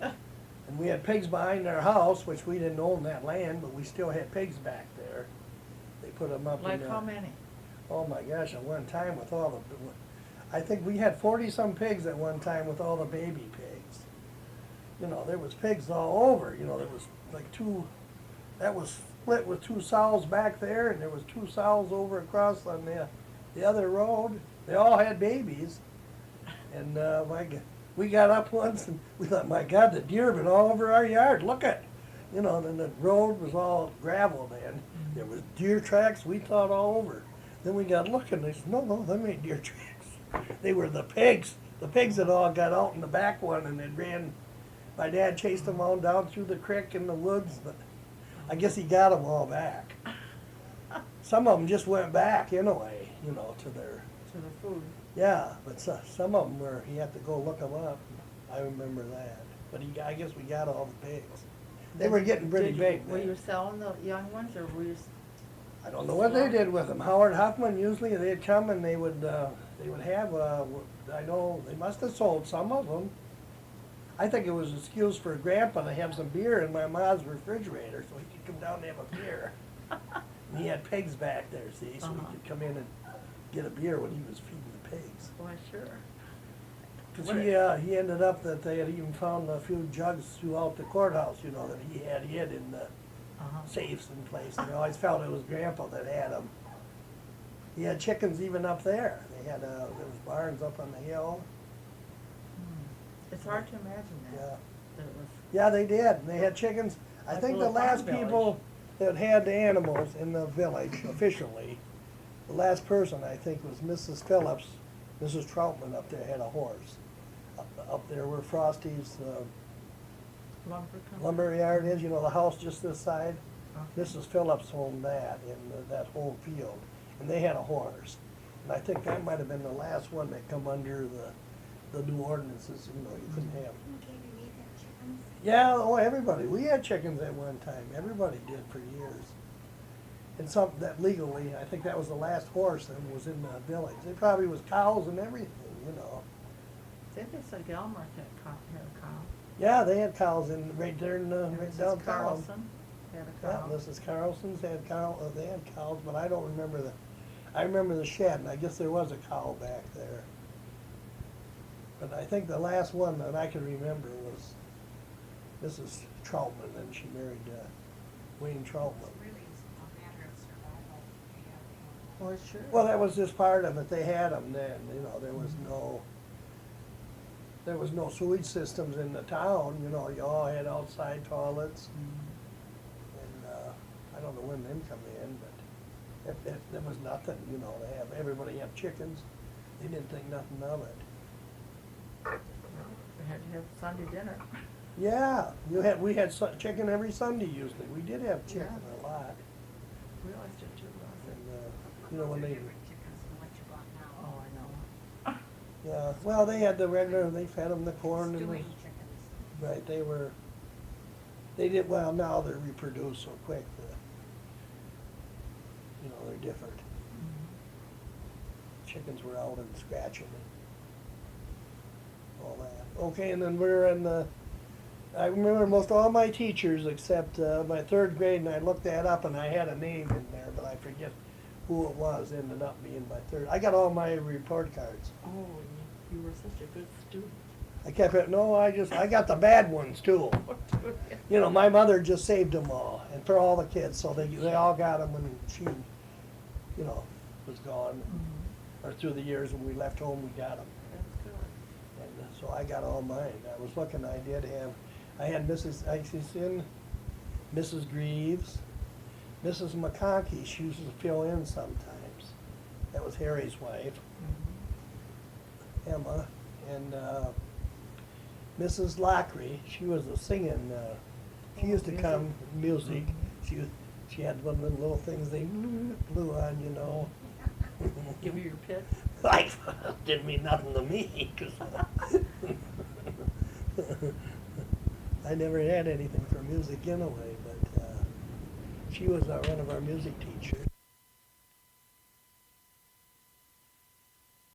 And we had pigs behind their house, which we didn't own that land, but we still had pigs back there. They put them up in like the, how many? oh my gosh, at one time with all the, I think we had 40-some pigs at one time with all the baby pigs. You know, there was pigs all over, you know, there was like that was split with two sows back there, and there was two sows over across on the other road. They all had babies, and we got up once and we thought, my God, the deer have been all over our yard. Look at, you know. Then the road was all gravel. Then there was deer tracks. We thought all over. Then we got looking. They said, no, them ain't deer tracks. They were the pigs. The pigs had all got out in the back one and then ran. My dad chased them all down through the creek in the woods, but I guess he got them all back. Some of them just went back anyway, you know, to their, To the food. yeah, but some of them were, he had to go look them up. I remember that. But I guess we got all the pigs. They were getting pretty Did you- big Were you then. selling the young ones or were you? I don't know what they did with them. Howard Huffman, usually they'd come and they would have, I know, they must have sold some of them. I think it was an excuse for Grandpa to have some beer in my mom's refrigerator so he could come down and have a beer. And he had pigs back there, see, so he Uh-huh. could come in and get a beer when he was feeding the pigs. Why, sure. Because he ended up that they had even found a few jugs throughout the courthouse, you know, that he had hid in the Uh-huh. safes and place. And they always felt it was Grandpa that had them. He had chickens even up there. They had, there was barns up on the hill. Hmm. It's hard to imagine Yeah. that it was. Yeah, they did. And they had chickens. I Like think a the little farm last village. people that had the animals in the village officially, the last person I think was Mrs. Phillips. Mrs. Troutman up there had a horse. Up there where Frosty's Lumber company? lumber yard is, you know, the house just this side. Okay. Mrs. Phillips owned that in that whole field, and they had a horse. And I think that might have been the last one that come under the new ordinances, you know, you couldn't have. Okay, we need that chickens. Yeah, oh, everybody, we had chickens at one time, everybody did for years. And something that legally, I think that was the last horse that was in the village. There probably was cows and everything, you know. I think they said Gilmore had a cow. Yeah, they had cows right there in And right Mrs. downtown. Carlson had a Yeah, cow. Mrs. Carlson's had they had cows, but I don't remember I remember the shed, and I guess there was a cow back there. But I think the last one that I can remember was Mrs. Troutman, and she married Wayne Troutman. It's really a matter of survival. Yeah. Well, sure. Well, that was just part of it. They had them then, you know, there was no sewage systems in the town, you know, you all had outside toilets. And, I don't know when them come in, but there was nothing, you know, everybody had chickens. They didn't think nothing of it. We had to have Sunday dinner. Yeah, we had chicken every Sunday usually. We did have chicken a lot. We always did too, Ross. And, you know, when They're they, different chickens than what you got now. Oh, I know. yeah, well, they had the regular, they fed them the corn and the, Stewing chickens. right, they did, well, now they're reproduced so quick that, you know, they're different. Chickens were out and scratching and all that. Okay, and then we're in I remember most all my teachers except my third grade, and I looked that up and I had a name in there, but I forget who it was, ended up being my third. I got all my report cards. Oh, you were such a good student. I kept it, no, I got the bad ones too. You know, my mother just saved them all, and for all the kids, so they all got them when she, you know, was gone. Or through the years when we left home, we got them. That's good. And so I got all mine. I was looking, I had Mrs. Greaves, Mrs. McConkey, she used to fill in sometimes. That was Harry's wife, Emma, and Mrs. Lockery, she was a singing, she used to come, music. She had one of them little things they blew on, you know. Give me your pit. Like, didn't mean nothing to me, 'cause I never had anything for music anyway, but she was one of our music teachers.